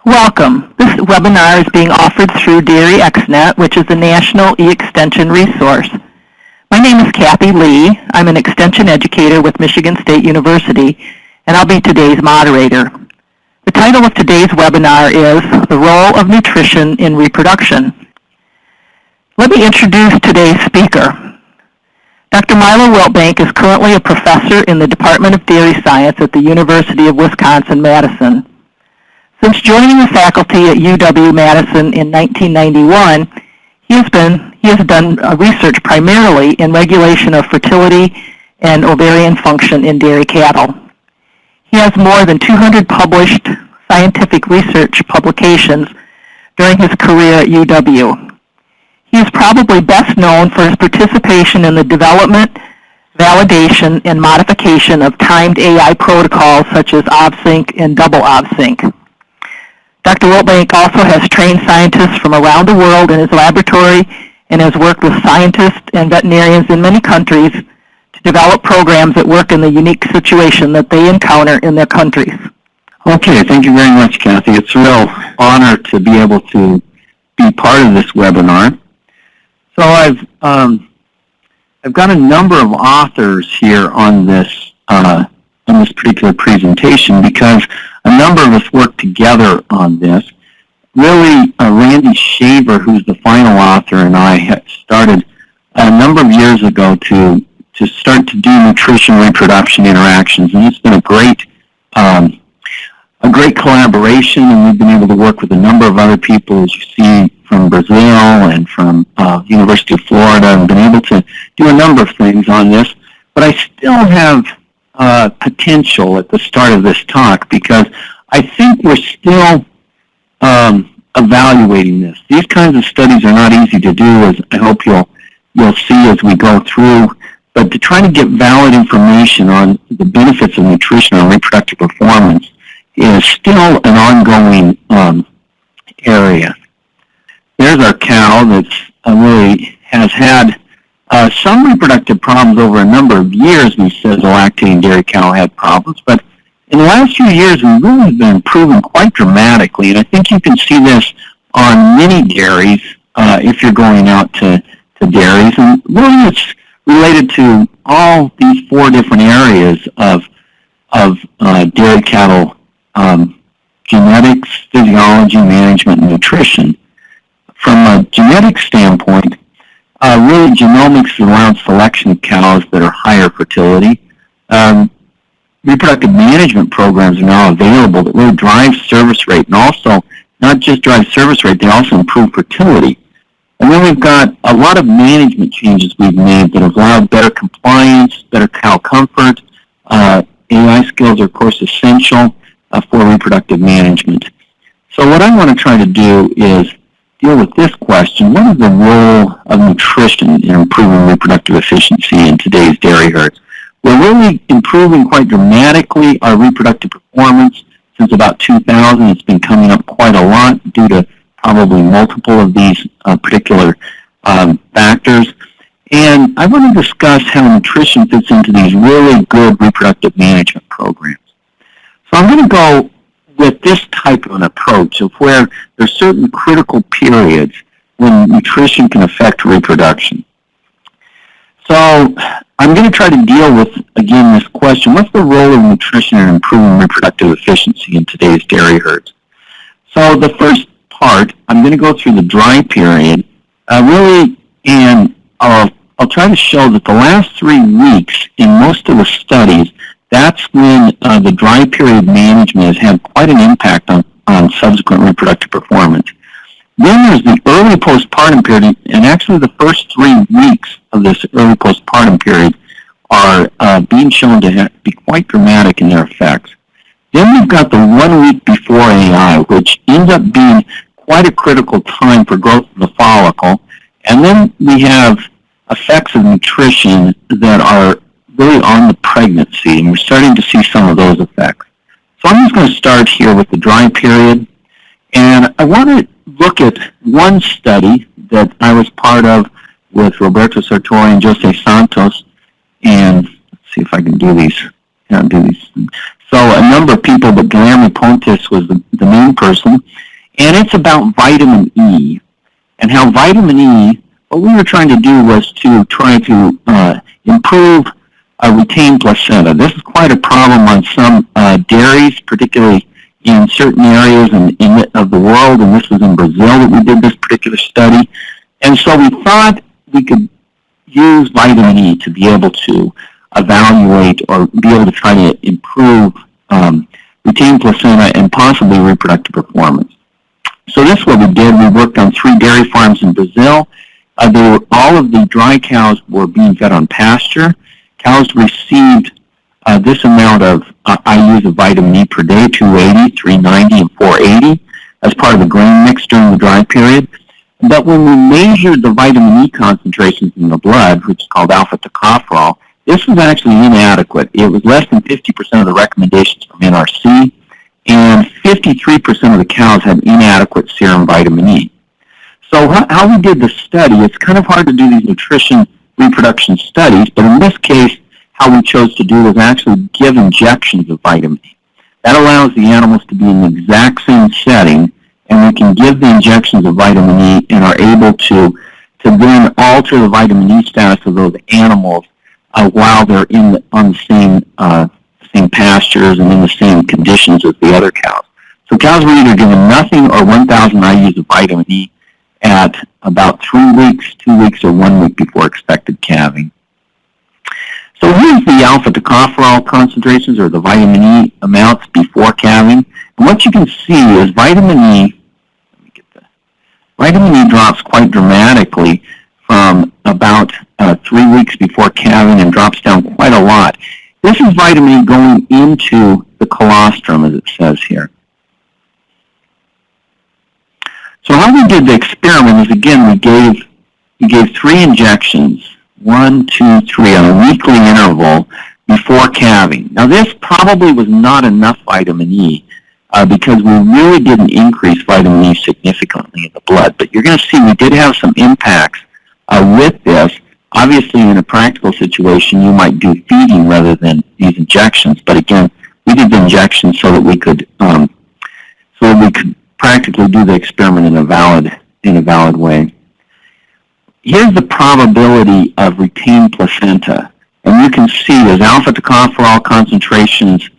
Welcome. This webinar is being offered through DairyXNet, which is a national e-extension resource. My name is Kathy Lee. I'm an extension educator with Michigan State University, and I'll be today's moderator. The title of today's webinar is The Role of Nutrition in Reproduction. Let me introduce today's speaker. Dr. Milo Wiltbank is currently a professor in the Department of Dairy Science at the University of Wisconsin-Madison. Since joining the faculty at UW-Madison in 1991, he has done research primarily in regulation of fertility and ovarian function in dairy cattle. He has more than 200 published scientific research publications during his career at UW. He is probably best known for his participation in the development, validation, and modification of timed AI protocols such as OVSync and double OVSync. Dr. Wiltbank also has trained scientists from around the world in his laboratory and has worked with scientists and veterinarians in many countries to develop programs that work in the unique situation that they encounter in their countries. Okay, thank you very much, Kathy. It's a real honor to be able to be part of this webinar. So I've got a number of authors here on this particular presentation because a number of us work together on this. Really, Randy Shaver, who's the final author, and I had started a number of years ago to start to do nutrition-reproduction interactions, and it's been a great collaboration, and we've been able to work with a number of other people, as you see, from Brazil and from University of Florida, and been able to do a number of things on this. But I still have potential at the start of this talk because I think we're still evaluating this. These kinds of studies are not easy to do, as I hope you'll see as we go through. But to try to get valid information on the benefits of nutrition and reproductive performance is still an ongoing area. There's our cow that's really has had some reproductive problems over a number of years. We said the lactating dairy cow had problems, but in the last few years we've really been improving quite dramatically, and I think you can see this on many dairies if you're going out to dairies, and really it's related to all these four different areas of dairy cattle: genetics, physiology, management, and nutrition. From a genetic standpoint, really genomics around selection of cows that are higher fertility. Reproductive management programs are now available that really drive service rate, and also not just drive service rate, they also improve fertility. And then we've got a lot of management changes we've made that have allowed better compliance, better cow comfort. AI skills are, of course, essential for reproductive management. So what I want to try to do is deal with this question: what is the role of nutrition in improving reproductive efficiency in today's dairy herds? We're really improving quite dramatically our reproductive performance. Since about 2000, it's been coming up quite a lot due to probably multiple of these particular factors. And I want to discuss how nutrition fits into these really good reproductive management programs. So I'm going to go with this type of an approach of where there's certain critical periods when nutrition can affect reproduction. So I'm going to try to deal with, again, this question: what's the role of nutrition in improving reproductive efficiency in today's dairy herds? So the first part, I'm going to go through the dry period, really, and I'll try to show that the last 3 weeks in most of the studies, that's when the dry period management has had quite an impact on subsequent reproductive performance. Then there's the early postpartum period, and actually the first 3 weeks of this early postpartum period are being shown to be quite dramatic in their effects. Then we've got the 1 week before AI, which ends up being quite a critical time for growth of the follicle. And then we have effects of nutrition that are really on the pregnancy, and we're starting to see some of those effects. So I'm just going to start here with the dry period, and I want to look at one study that I was part of with Roberto Sartori and Jose Santos, and let's see if I can do these. So a number of people, but Guillermo Pontes was the main person. And it's about vitamin E, and how vitamin E, what we were trying to do was to try to improve retained placenta. This is quite a problem on some dairies, particularly in certain areas of the world, and this was in Brazil that we did this particular study. And so we thought we could use vitamin E to be able to evaluate or be able to try to improve retained placenta and possibly reproductive performance. So this is what we did. We worked on 3 dairy farms in Brazil. All of the dry cows were being fed on pasture. Cows received this amount of IUs of vitamin E per day, 280, 390, and 480, as part of the grain mix during the dry period. But when we measured the vitamin E concentrations in the blood, which is called alpha-tocopherol, this was actually inadequate. It was less than 50% of the recommendations from NRC, and 53% of the cows had inadequate serum vitamin E. So how we did the study, it's kind of hard to do these nutrition reproduction studies, but in this case, how we chose to do was actually give injections of vitamin E. That allows the animals to be in the exact same setting, and we can give the injections of vitamin E and are able to then alter the vitamin E status of those animals while they're on the same pastures and in the same conditions as the other cows. So cows were either given nothing or 1,000 IUs of vitamin E at about 3 weeks, 2 weeks, or 1 week before expected calving. So here's the alpha-tocopherol concentrations, or the vitamin E amounts before calving. And what you can see is vitamin E drops quite dramatically from about 3 weeks before calving and drops down quite a lot. This is vitamin E going into the colostrum, as it says here. So how we did the experiment is, again, we gave 3 injections, 1, 2, 3, on a weekly interval before calving. Now this probably was not enough vitamin E because we really didn't increase vitamin E significantly in the blood. But you're going to see we did have some impacts with this. Obviously, in a practical situation, you might do feeding rather than these injections. But again, we did the injections so that we could practically do the experiment in a valid way. Here's the probability of retained placenta, and you can see as alpha-tocopherol concentrations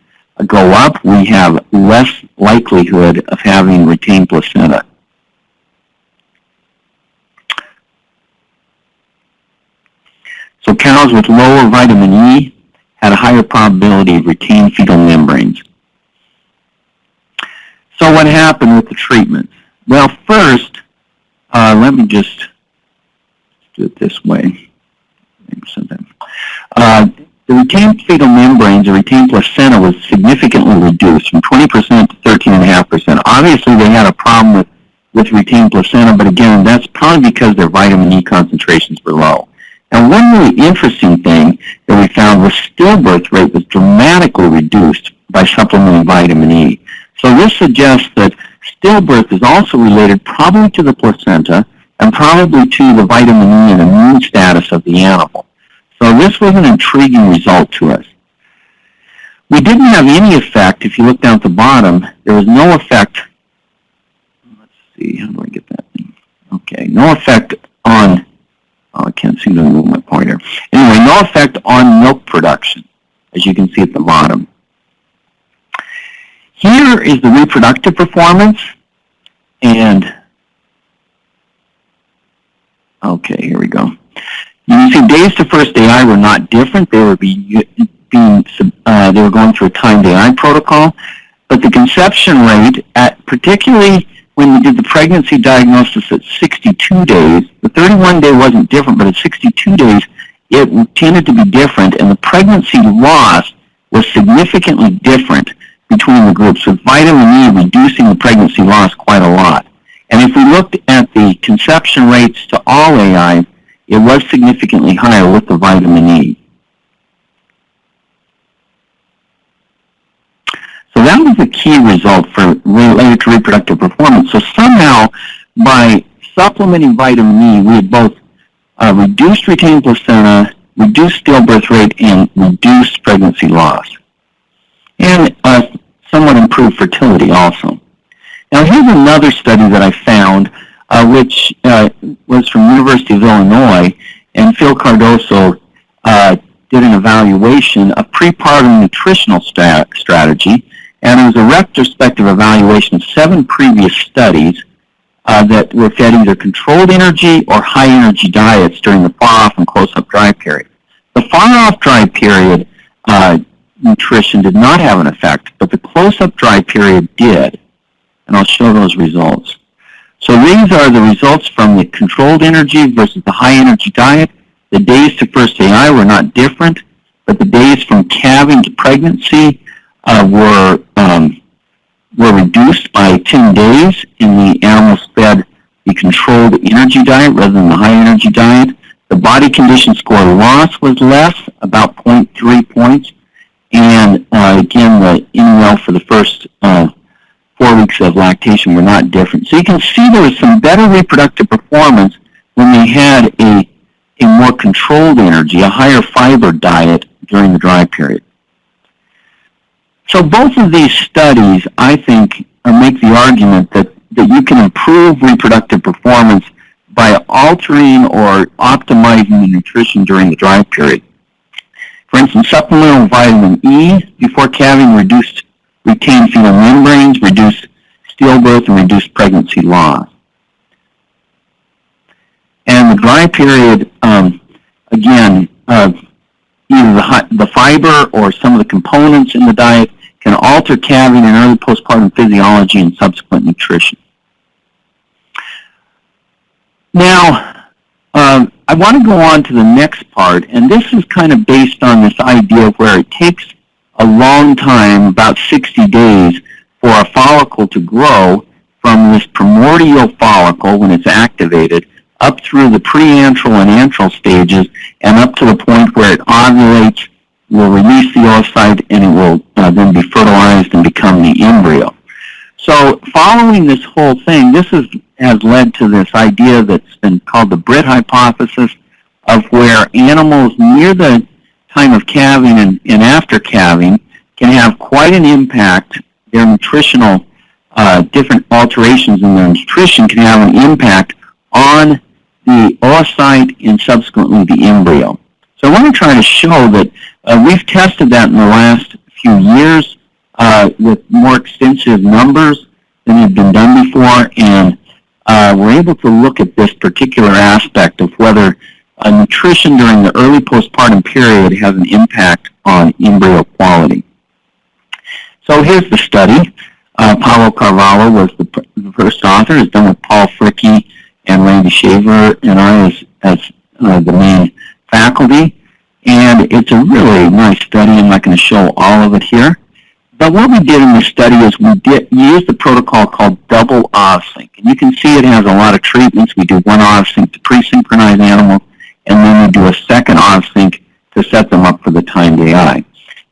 go up, we have less likelihood of having retained placenta. So cows with lower vitamin E had a higher probability of retained fetal membranes. So what happened with the treatments? Well, first, let me just do it this way. The retained fetal membranes, the retained placenta, was significantly reduced from 20% to 13.5%. Obviously, they had a problem with retained placenta, but again, that's probably because their vitamin E concentrations were low. Now, one really interesting thing that we found was stillbirth rate was dramatically reduced by supplementing vitamin E. So this suggests that stillbirth is also related probably to the placenta and probably to the vitamin E and immune status of the animal. So this was an intriguing result to us. We didn't have any effect, if you look down at the bottom, there was no effect, let's see, how do I get that thing? Okay, no effect on, I can't seem to move my pointer. Anyway, no effect on milk production, as you can see at the bottom. Here is the reproductive performance, and, okay, here we go. You can see days to first AI were not different. They were they were going through a timed AI protocol, but the conception rate, particularly when we did the pregnancy diagnosis at 62 days, the 31-day wasn't different, but at 62 days, it tended to be different, and the pregnancy loss was significantly different between the groups, with vitamin E reducing the pregnancy loss quite a lot. And if we looked at the conception rates to all AI, it was significantly higher with the vitamin E. So that was the key result related to reproductive performance. So somehow, by supplementing vitamin E, we had both reduced retained placenta, reduced stillbirth rate, and reduced pregnancy loss. and somewhat improved fertility also. Now here's another study that I found, which was from University of Illinois, and Phil Cardoso did an evaluation of prepartum nutritional strategy, and it was a retrospective evaluation of 7 previous studies that were fed either controlled energy or high energy diets during the far-off and close-up dry period. The far-off dry period nutrition did not have an effect, but the close-up dry period did, and I'll show those results. So these are the results from the controlled energy versus the high energy diet. The days to first AI were not different, but the days from calving to pregnancy were reduced by 10 days in the animals fed the controlled energy diet rather than the high energy diet. The body condition score loss was less, about 0.3 points, and again, the NEL for the first 4 weeks of lactation were not different. So you can see there was some better reproductive performance when they had a more controlled energy, a higher fiber diet during the dry period. So both of these studies, I think, make the argument that you can improve reproductive performance by altering or optimizing the nutrition during the dry period. For instance, supplemental vitamin E before calving reduced retained fetal membranes, reduced stillbirth, and reduced pregnancy loss. And the dry period, again, either the fiber or some of the components in the diet can alter calving and early postpartum physiology and subsequent nutrition. Now, I want to go on to the next part, and this is kind of based on this idea of where it takes a long time, about 60 days, for a follicle to grow from this primordial follicle when it's activated up through the preantral and antral stages and up to the point where it ovulates, will release the oocyte, and it will then be fertilized and become the embryo. So following this whole thing, this has led to this idea that's been called the Britt hypothesis, of where animals near the time of calving and after calving can have quite an impact. Their nutritional, different alterations in their nutrition can have an impact on the oocyte and subsequently the embryo. So I want to try to show that we've tested that in the last few years with more extensive numbers than had been done before, and we're able to look at this particular aspect of whether nutrition during the early postpartum period has an impact on embryo quality. So here's the study. Paulo Carvalho was the first author. It's done with Paul Fricke and Randy Shaver and I as the main faculty. And it's a really nice study. I'm not going to show all of it here. But what we did in this study is we used the protocol called double OVSync. And you can see it has a lot of treatments. We do one OVSync to pre-synchronize animals, and then we do a second OVSync to set them up for the timed AI.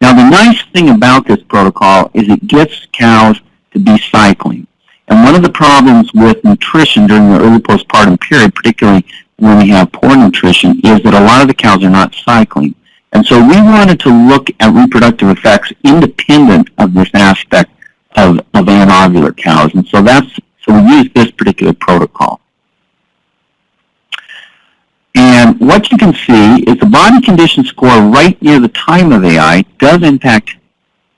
Now, the nice thing about this protocol is it gets cows to be cycling. And one of the problems with nutrition during the early postpartum period, particularly when we have poor nutrition, is that a lot of the cows are not cycling. And so we wanted to look at reproductive effects independent of this aspect of anovular cows. And so we used this particular protocol. And what you can see is the body condition score right near the time of AI does impact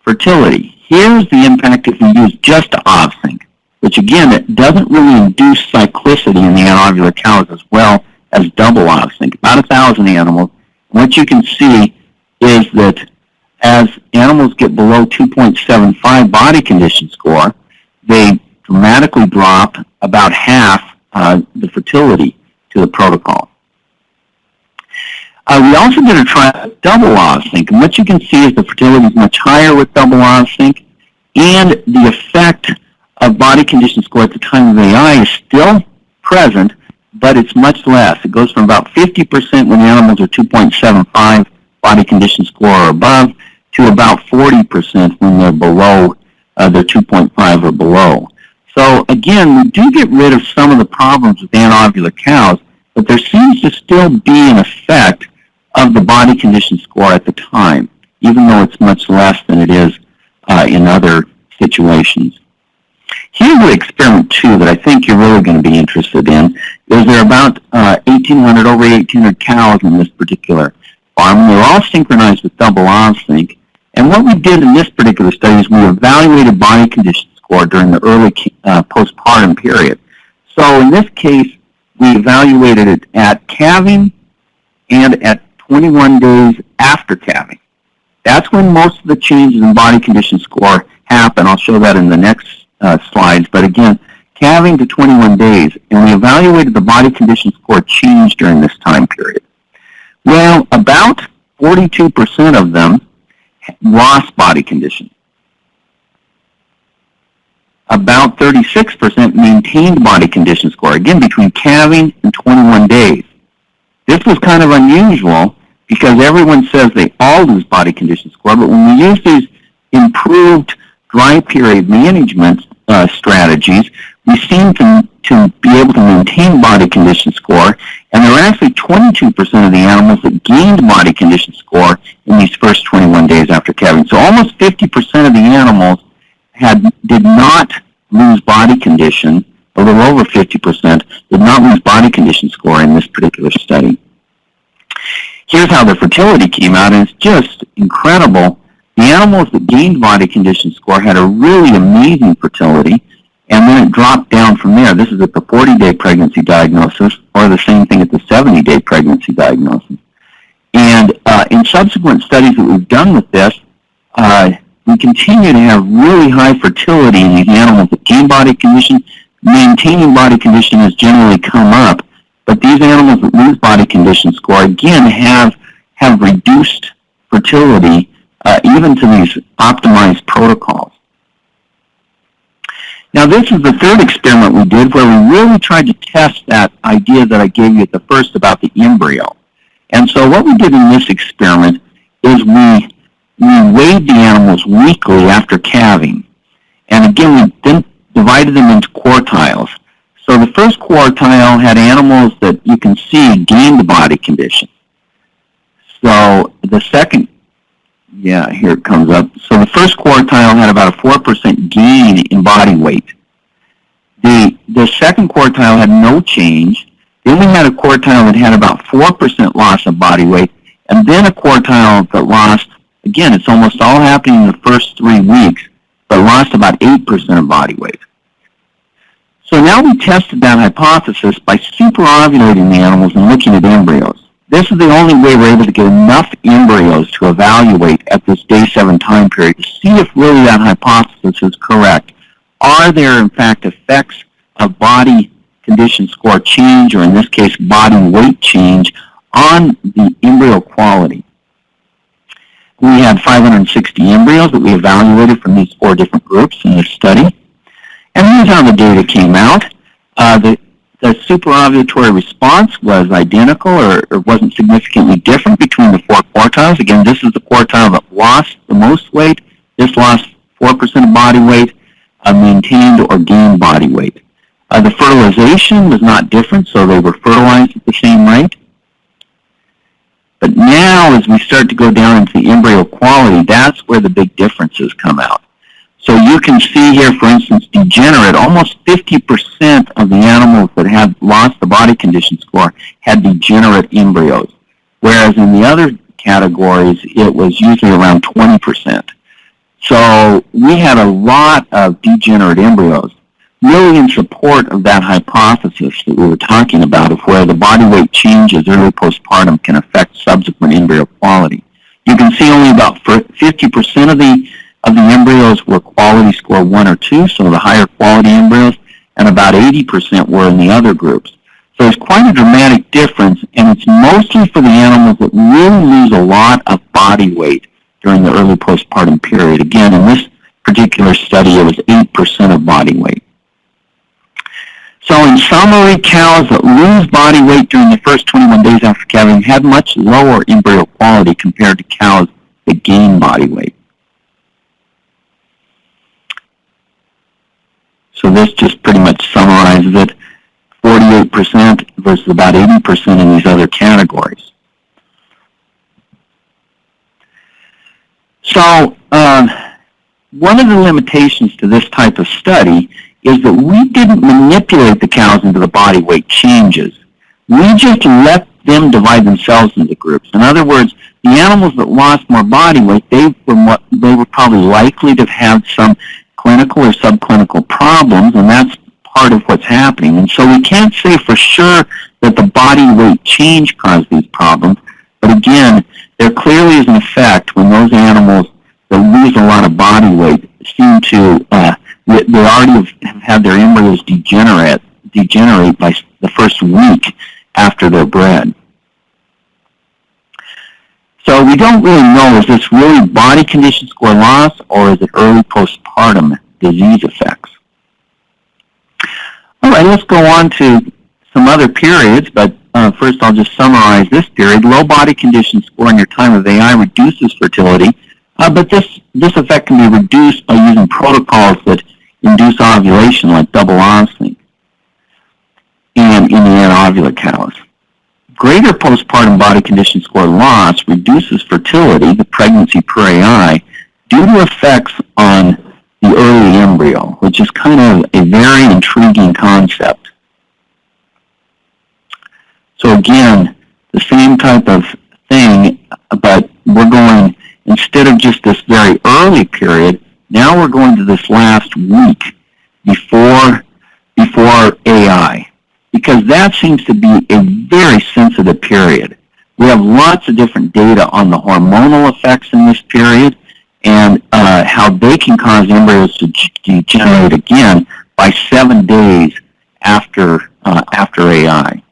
fertility. Here's the impact if we use just OVSync, which again, it doesn't really induce cyclicity in the anovular cows as well as double OVSync, about 1,000 animals. What you can see is that as animals get below 2.75 body condition score, they dramatically drop about half the fertility to the protocol. We also did a trial with double OVSync, and what you can see is the fertility is much higher with double OVSync, and the effect of body condition score at the time of AI is still present, but it's much less. It goes from about 50% when the animals are 2.75 body condition score or above to about 40% when they're below, they're 2.5 or below. So again, we do get rid of some of the problems with anovular cows, but there seems to still be an effect of the body condition score at the time, even though it's much less than it is in other situations. Here's the experiment 2 that I think you're really going to be interested in. Is there about 1,800, over 1,800 cows in this particular farm. They're all synchronized with double ovsync. And what we did in this particular study is we evaluated body condition score during the early postpartum period. So in this case, we evaluated it at calving and at 21 days after calving. That's when most of the changes in body condition score happen. I'll show that in the next slides. But again, calving to 21 days, and we evaluated the body condition score change during this time period. Well, about 42% of them lost body condition. About 36% maintained body condition score, again, between calving and 21 days. This was kind of unusual because everyone says they all lose body condition score, but when we use these improved dry period management strategies, we seem to be able to maintain body condition score, and there were actually 22% of the animals that gained body condition score in these first 21 days after calving. So almost 50% of the animals did not lose body condition, a little over 50% did not lose body condition score in this particular study. Here's how the fertility came out, and it's just incredible. The animals that gained body condition score had a really amazing fertility, and then it dropped down from there. This is at the 40-day pregnancy diagnosis, or the same thing at the 70-day pregnancy diagnosis. And in subsequent studies that we've done with this, we continue to have really high fertility in these animals that gain body condition. Maintaining body condition has generally come up, but these animals that lose body condition score, again, have reduced fertility even to these optimized protocols. Now, this is the third experiment we did where we really tried to test that idea that I gave you at the first about the embryo. And so what we did in this experiment is we weighed the animals weekly after calving. And again, we then divided them into quartiles. So the first quartile had animals that you can see gained body condition. So the second, yeah, here it comes up. So the first quartile had about a 4% gain in body weight. The second quartile had no change. Then we had a quartile that had about 4% loss of body weight, and then a quartile that lost, again, it's almost all happening in the first 3 weeks, but lost about 8% of body weight. So now we tested that hypothesis by superovulating the animals and looking at embryos. This is the only way we're able to get enough embryos to evaluate at this day 7 time period to see if really that hypothesis is correct. Are there, in fact, effects of body condition score change, or in this case, body weight change, on the embryo quality? We had 560 embryos that we evaluated from these 4 different groups in this study. And here's how the data came out. The superovulatory response was identical or wasn't significantly different between the 4 quartiles. Again, this is the quartile that lost the most weight. This lost 4% of body weight, maintained or gained body weight. The fertilization was not different, so they were fertilized at the same rate. But now, as we start to go down into the embryo quality, that's where the big differences come out. So you can see here, for instance, degenerate, almost 50% of the animals that had lost the body condition score had degenerate embryos, whereas in the other categories, it was usually around 20%. So we had a lot of degenerate embryos, really in support of that hypothesis that we were talking about of where the body weight changes early postpartum can affect subsequent embryo quality. You can see only about 50% of the embryos were quality score 1 or 2, so the higher quality embryos, and about 80% were in the other groups. So there's quite a dramatic difference, and it's mostly for the animals that really lose a lot of body weight during the early postpartum period. Again, in this particular study, it was 8% of body weight. So in summary, cows that lose body weight during the first 21 days after calving had much lower embryo quality compared to cows that gain body weight. So this just pretty much summarizes it, 48% versus about 80% in these other categories. So one of the limitations to this type of study is that we didn't manipulate the cows into the body weight changes. We just let them divide themselves into groups. In other words, the animals that lost more body weight, they were probably likely to have some clinical or subclinical problems, and that's part of what's happening. And so we can't say for sure that the body weight change caused these problems, but again, there clearly is an effect when those animals that lose a lot of body weight seem to, they already have had their embryos degenerate by the first week after they're bred. So we don't really know, is this really body condition score loss or is it early postpartum disease effects? All right, let's go on to some other periods, but first I'll just summarize this period. Low body condition score in your time of AI reduces fertility, but this effect can be reduced by using protocols that induce ovulation, like double ovulation and in the anovulate cows. Greater postpartum body condition score loss reduces fertility, the pregnancy per AI, due to effects on the early embryo, which is kind of a very intriguing concept. So again, the same type of thing, but we're going, instead of just this very early period, now we're going to this last week before AI, because that seems to be a very sensitive period. We have lots of different data on the hormonal effects in this period and how they can cause embryos to degenerate again by 7 days after AI.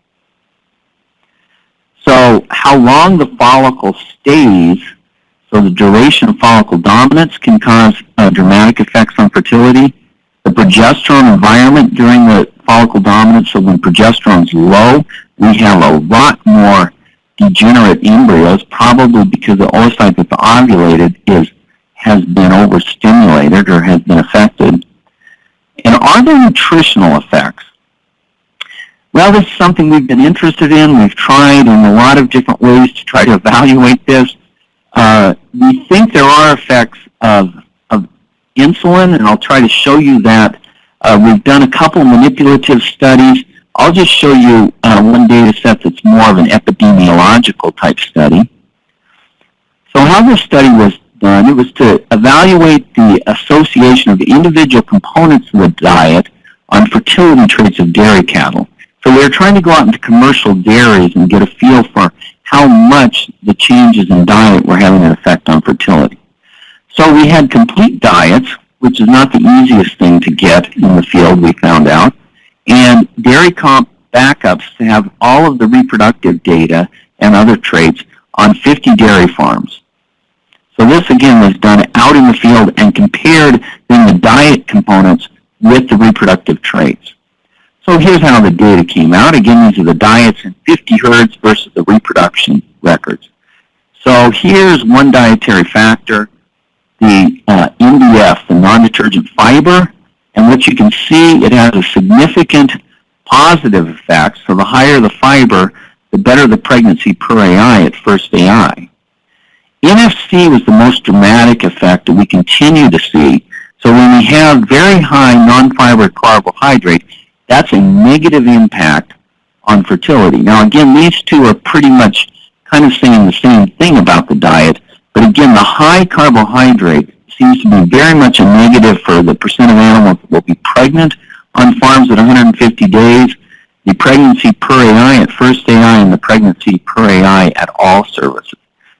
So how long the follicle stays, so the duration of follicle dominance can cause dramatic effects on fertility. The progesterone environment during the follicle dominance, so when progesterone is low, we have a lot more degenerate embryos, probably because the oocyte that's ovulated has been overstimulated or has been affected. And are there nutritional effects? Well, this is something we've been interested in. We've tried in a lot of different ways to try to evaluate this. We think there are effects of insulin, and I'll try to show you that. We've done a couple of manipulative studies. I'll just show you one data set that's more of an epidemiological type study. So how this study was done, it was to evaluate the association of the individual components of the diet on fertility traits of dairy cattle. So we were trying to go out into commercial dairies and get a feel for how much the changes in diet were having an effect on fertility. So we had complete diets, which is not the easiest thing to get in the field, we found out, and dairy comp backups to have all of the reproductive data and other traits on 50 dairy farms. So this, again, was done out in the field and compared then the diet components with the reproductive traits. So here's how the data came out. Again, these are the diets in 50 herds versus the reproduction records. So here's one dietary factor, the NDF, the non-detergent fiber, and what you can see, it has a significant positive effect. So the higher the fiber, the better the pregnancy per AI at first AI. NFC was the most dramatic effect that we continue to see. So when we have very high non-fiber carbohydrate, that's a negative impact on fertility. Now again, these two are pretty much kind of saying the same thing about the diet, but again, the high carbohydrate seems to be very much a negative for the percent of animals that will be pregnant on farms at 150 days, the pregnancy per AI at first AI, and the pregnancy per AI at all services.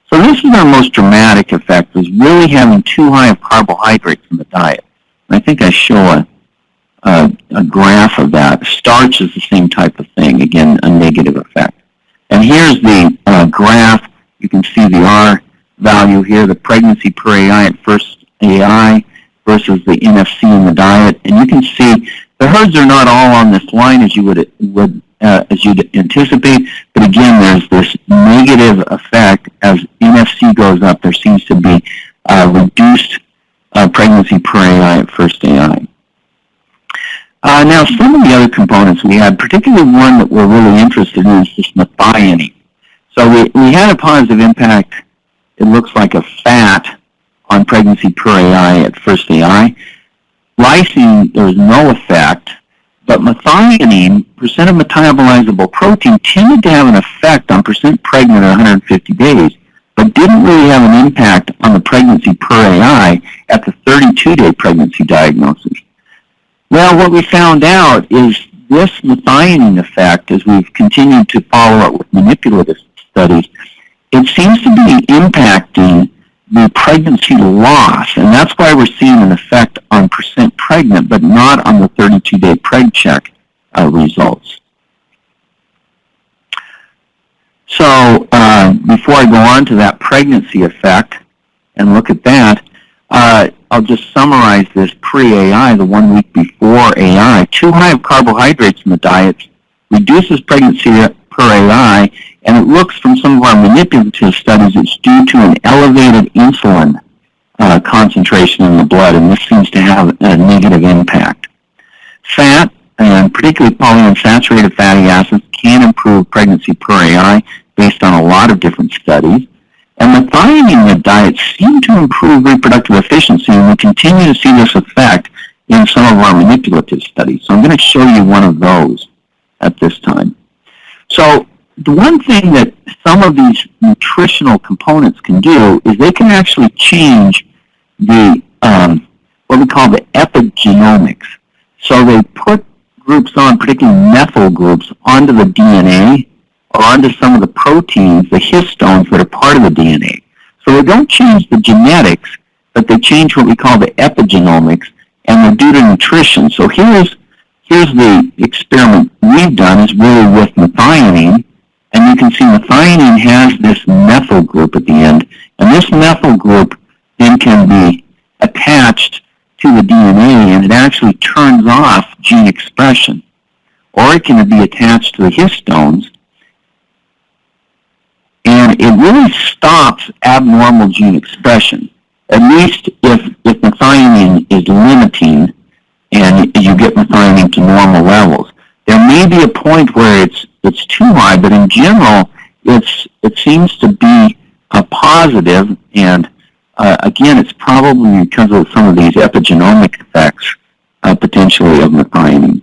So this is our most dramatic effect, is really having too high of carbohydrates in the diet. And I think I show a graph of that. Starch is the same type of thing, again, a negative effect. And here's the graph. You can see the R value here, the pregnancy per AI at first AI versus the NFC in the diet. And you can see the herds are not all on this line as you would as you'd anticipate, but again, there's this negative effect as NFC goes up. There seems to be reduced pregnancy per AI at first AI. Now, some of the other components we had, particularly one that we're really interested in, is this methionine. So we had a positive impact, it looks like, a fat on pregnancy per AI at first AI. Lysine, there was no effect, but methionine, percent of metabolizable protein, tended to have an effect on percent pregnant at 150 days, but didn't really have an impact on the pregnancy per AI at the 32-day pregnancy diagnosis. Well, what we found out is this methionine effect, as we've continued to follow up with manipulative studies, it seems to be impacting the pregnancy loss, and that's why we're seeing an effect on percent pregnant, but not on the 32-day preg check results. So before I go on to that pregnancy effect and look at that, I'll just summarize this pre-AI, the 1 week before AI. Too high of carbohydrates in the diet reduces pregnancy per AI, and it looks from some of our manipulative studies it's due to an elevated insulin concentration in the blood, and this seems to have a negative impact. Fat, and particularly polyunsaturated fatty acids, can improve pregnancy per AI based on a lot of different studies. And methionine in the diet seem to improve reproductive efficiency, and we continue to see this effect in some of our manipulative studies. So I'm going to show you one of those at this time. So the one thing that some of these nutritional components can do is they can actually change the what we call the epigenomics. So they put groups on, particularly methyl groups, onto the DNA or onto some of the proteins, the histones that are part of the DNA. So they don't change the genetics, but they change what we call the epigenomics, and they're due to nutrition. So here's the experiment we've done is really with methionine, and you can see methionine has this methyl group at the end, and this methyl group then can be attached to the DNA, and it actually turns off gene expression. Or it can be attached to the histones, and it really stops abnormal gene expression, at least if methionine is limiting and you get methionine to normal levels. There may be a point where it's too high, but in general, it seems to be a positive, and again, it's probably because of some of these epigenomic effects, potentially, of methionine.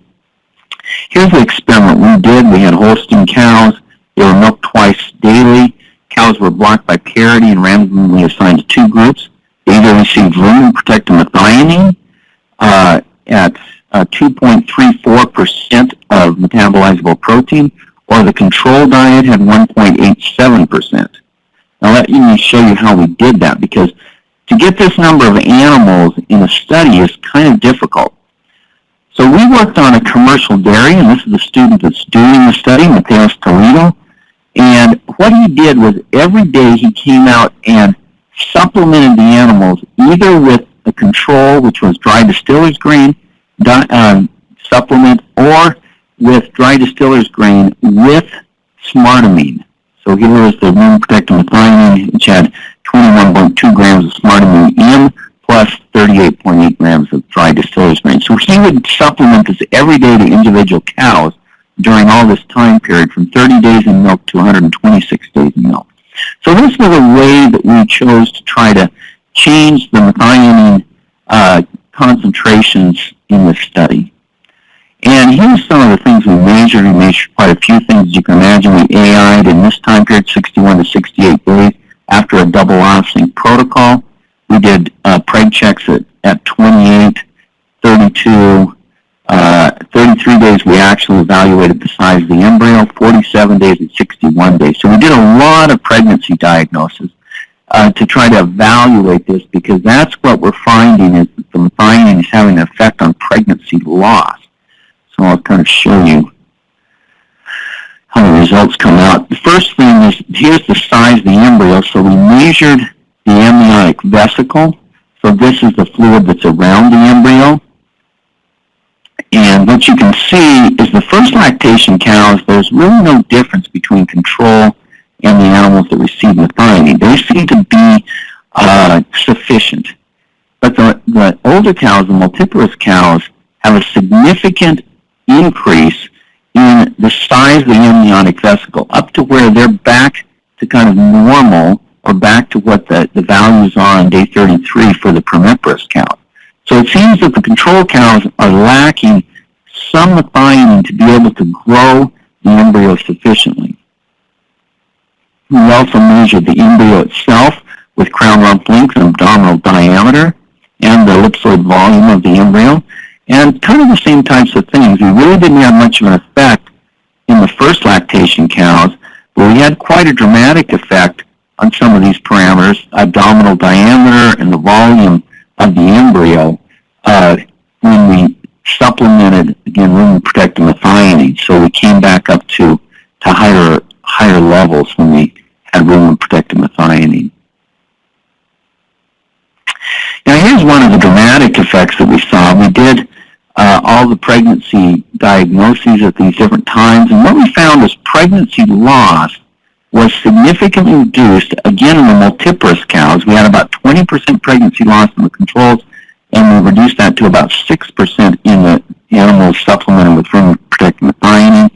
Here's the experiment we did. We had Holstein cows. They were milked twice daily. Cows were blocked by parity and randomly assigned to two groups. They either received lumen-protected methionine at 2.34% of metabolizable protein, or the control diet had 1.87%. Now let me show you how we did that, because to get this number of animals in a study is kind of difficult. So we worked on a commercial dairy, and this is the student that's doing the study, Mateus Toledo. And what he did was every day he came out and supplemented the animals either with a control, which was dry distiller's grain supplement, or with dry distiller's grain with smartamine. So here was the lumen-protected methionine, which had 21.2 grams of smartamine M plus 38.8 grams of dry distiller's grain. So he would supplement this every day to individual cows during all this time period, from 30 days in milk to 126 days in milk. So this was a way that we chose to try to change the methionine concentrations in this study. And here's some of the things we measured. We measured quite a few things. As you can imagine, we AI'd in this time period, 61 to 68 days, after a double off-sync protocol. We did preg checks at 28, 32, 33 days we actually evaluated the size of the embryo, 47 days and 61 days. So we did a lot of pregnancy diagnosis to try to evaluate this, because that's what we're finding is that the methionine is having an effect on pregnancy loss. So I'll kind of show you how the results come out. The first thing is, here's the size of the embryo. So we measured the amniotic vesicle. So this is the fluid that's around the embryo. And what you can see is the first lactation cows, there's really no difference between control and the animals that receive methionine. They seem to be sufficient. But the older cows, the multiparous cows, have a significant increase in the size of the amniotic vesicle, up to where they're back to kind of normal or back to what the values are on day 33 for the permiparous cow. So it seems that the control cows are lacking some methionine to be able to grow the embryo sufficiently. We also measured the embryo itself with crown rump length and abdominal diameter and the ellipsoid volume of the embryo, and kind of the same types of things. We really didn't have much of an effect in the first lactation cows, but we had quite a dramatic effect on some of these parameters, abdominal diameter and the volume of the embryo, when we supplemented, again, rumen-protected methionine. So we came back up to higher levels when we had rumen-protected methionine. Now here's one of the dramatic effects that we saw. We did all the pregnancy diagnoses at these different times, and what we found is pregnancy loss was significantly reduced, again, in the multiparous cows. We had about 20% pregnancy loss in the controls, and we reduced that to about 6% in the animals supplemented with rumen-protected methionine,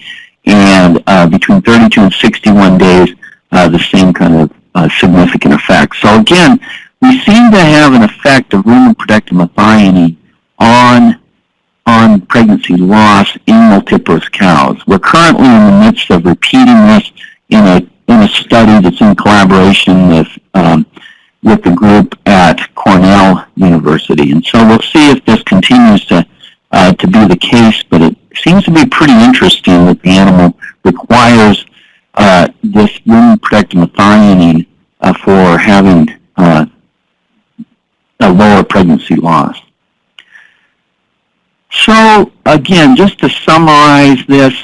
and between 32 and 61 days, the same kind of significant effect. So again, we seem to have an effect of rumen-protected methionine on pregnancy loss in multiparous cows. We're currently in the midst of repeating this in a study that's in collaboration with the group at Cornell University. And so we'll see if this continues to be the case, but it seems to be pretty interesting that the animal requires this rumen-protected methionine for having a lower pregnancy loss. So again, just to summarize this,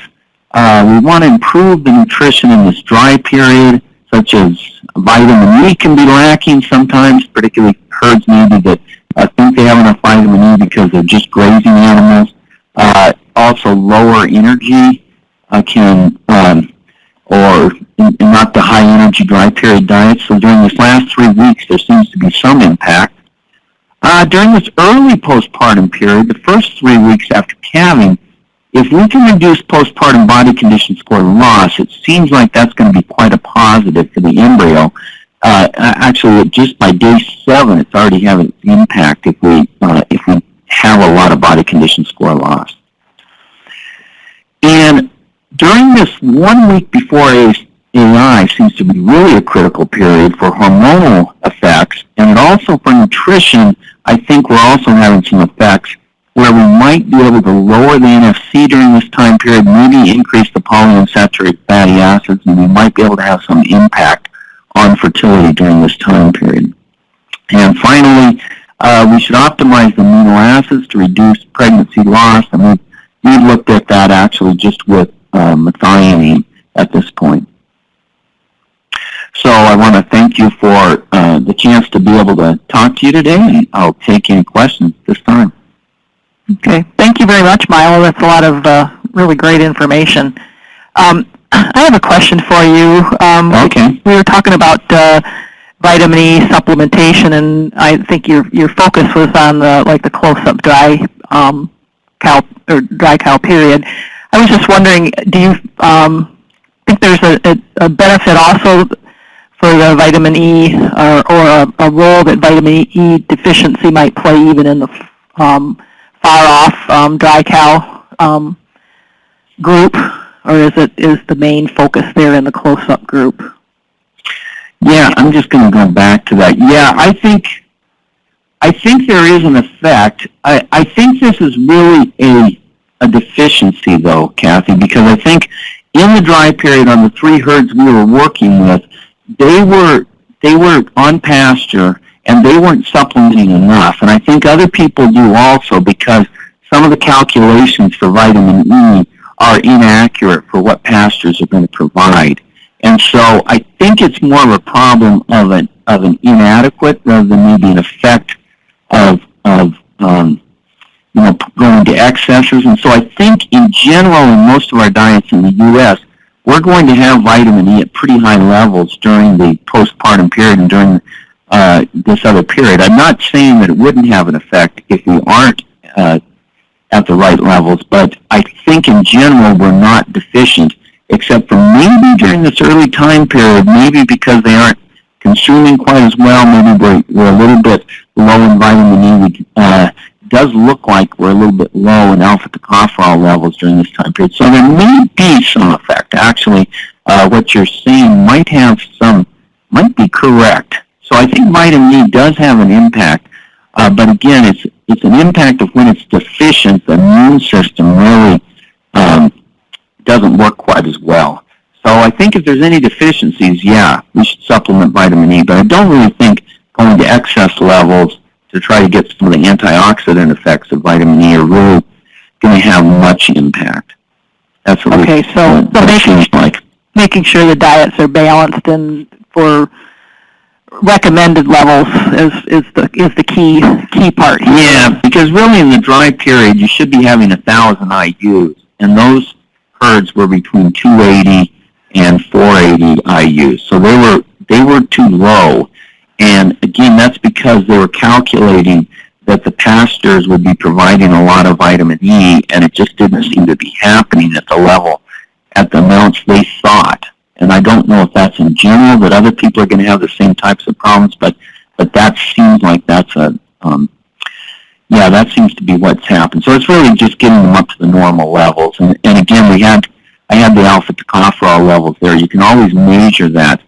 we want to improve the nutrition in this dry period, such as vitamin E can be lacking sometimes, particularly herds maybe that think they have enough vitamin E because they're just grazing animals. Also lower energy or not the high energy dry period diet. So during this last 3 weeks, there seems to be some impact. During this early postpartum period, the first 3 weeks after calving, if we can reduce postpartum body condition score loss, it seems like that's going to be quite a positive for the embryo. Actually, just by day 7, it's already having an impact if we have a lot of body condition score loss. And during this 1 week before AI seems to be really a critical period for hormonal effects, and also for nutrition. I think we're also having some effects where we might be able to lower the NFC during this time period, maybe increase the polyunsaturated fatty acids, and we might be able to have some impact on fertility during this time period. And finally, we should optimize the amino acids to reduce pregnancy loss, and we looked at that actually just with methionine at this point. So I want to thank you for the chance to be able to talk to you today, and I'll take any questions this time. Okay. Thank you very much, Milo. That's a lot of really great information. I have a question for you. Okay. We were talking about vitamin E supplementation, and I think your focus was on the close-up dry cow period. I was just wondering, do you think there's a benefit also for the vitamin E or a role that vitamin E deficiency might play even in the far-off dry cow group, or is the main focus there in the close-up group? Yeah, I'm just going to go back to that. Yeah, I think there is an effect. I think this is really a deficiency, though, Kathy, because I think in the dry period on the 3 herds we were working with, they were on pasture and they weren't supplementing enough. And I think other people do also, because some of the calculations for vitamin E are inaccurate for what pastures are going to provide. And so I think it's more of a problem of an inadequate rather than maybe an effect of going to excesses. And so I think in general in most of our diets in the U.S., we're going to have vitamin E at pretty high levels during the postpartum period and during this other period. I'm not saying that it wouldn't have an effect if we aren't at the right levels, but I think in general we're not deficient, except for maybe during this early time period, maybe because they aren't consuming quite as well. Maybe we're a little bit low in vitamin E. It does look like we're a little bit low in alpha-tocopherol levels during this time period. So there may be some effect. Actually, what you're saying might be correct. So I think vitamin E does have an impact. But again, it's an impact of when it's deficient, the immune system really doesn't work quite as well. So I think if there's any deficiencies, yeah, we should supplement vitamin E. But I don't really think going to excess levels to try to get some of the antioxidant effects of vitamin E are really going to have much impact. That's what making sure the diets are balanced and for recommended levels is the key part here. Yeah, because really in the dry period you should be having 1,000 IUs, and those herds were between 280 and 480 IUs, so they were too low. And again, that's because they were calculating that the pastures would be providing a lot of vitamin E, and it just didn't seem to be happening at the amounts they thought. And I don't know if that's in general, that other people are going to have the same types of problems, but that seems like that seems to be what's happened. So it's really just getting them up to the normal levels. And again, I had the alpha-tocopherol levels there. You can always measure that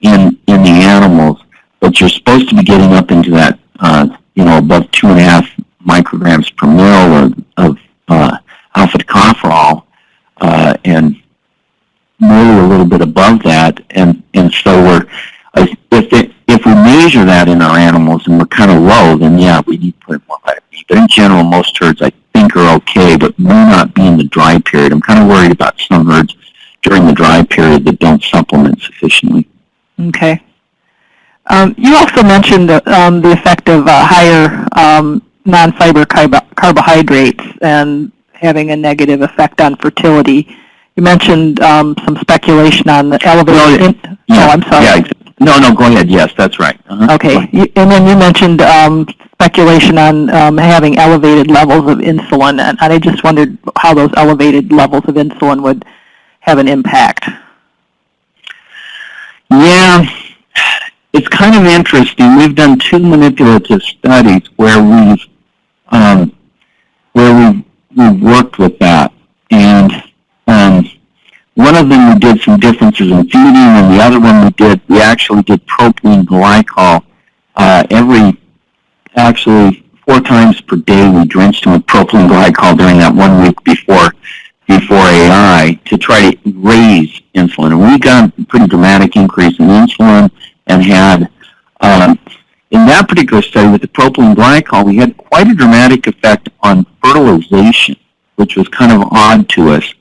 in the animals, but you're supposed to be getting up into that, above 2.5 micrograms per mil of alpha-tocopherol, and maybe a little bit above that, and so if we measure that in our animals and we're kind of low, then yeah, we need to put more vitamin E. But in general, most herds I think are okay, but may not be in the dry period. I'm kind of worried about some herds during the dry period that don't supplement sufficiently. Okay. You also mentioned the effect of higher non-fiber carbohydrates and having a negative effect on fertility. You mentioned some speculation on the elevated... I'm sorry. Yeah, no, go ahead. Yes, that's right. Okay. And then you mentioned speculation on having elevated levels of insulin, and I just wondered how those elevated levels of insulin would have an impact. Yeah, it's kind of interesting. We've done 2 manipulative studies where we've worked with that, and one of them we did some differences in feeding, and the other one we actually did propylene glycol actually 4 times per day. We drenched them with propylene glycol during that 1 week before AI to try to raise insulin. And we got a pretty dramatic increase in insulin, and had, in that particular study with the propylene glycol, we had quite a dramatic effect on fertilization, which was kind of odd to us.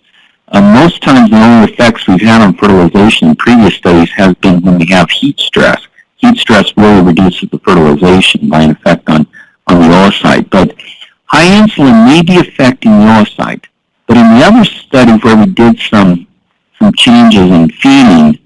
Most times the only effects we've had on fertilization in previous studies has been when we have heat stress. Heat stress really reduces the fertilization by an effect on the oocyte. But high insulin may be affecting the oocyte. But in the other study where we did some changes in feeding,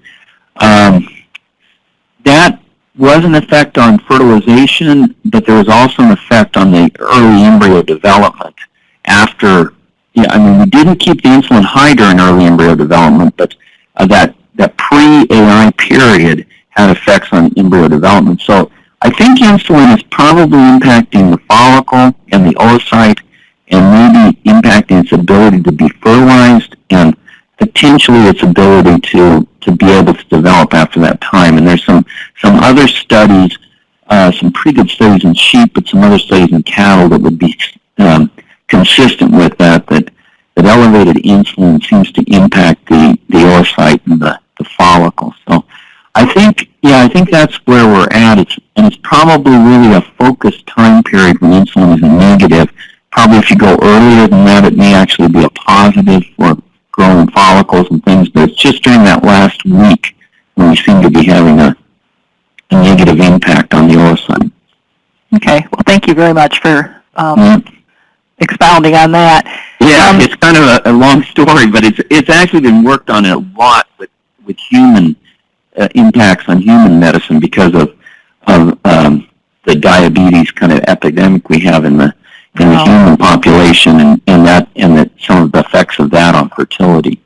that was an effect on fertilization, but there was also an effect on the early embryo development after. We didn't keep the insulin high during early embryo development, but that pre-AI period had effects on embryo development. So I think insulin is probably impacting the follicle and the oocyte, and maybe impacting its ability to be fertilized, and potentially its ability to be able to develop after that time. And there's some other studies, some pretty good studies in sheep, but some other studies in cattle that would be consistent with that elevated insulin seems to impact the oocyte and the follicle. So I think that's where we're at. It's probably really a focused time period when insulin is negative. Probably if you go earlier than that, it may actually be a positive for growing follicles and things, but it's just during that last week when we seem to be having a negative impact on the oocyte. Okay. Well, thank you very much for expounding on that. Yeah, it's kind of a long story, but it's actually been worked on a lot with human impacts on human medicine because of the diabetes kind of epidemic we have in the human population, and some of the effects of that on fertility.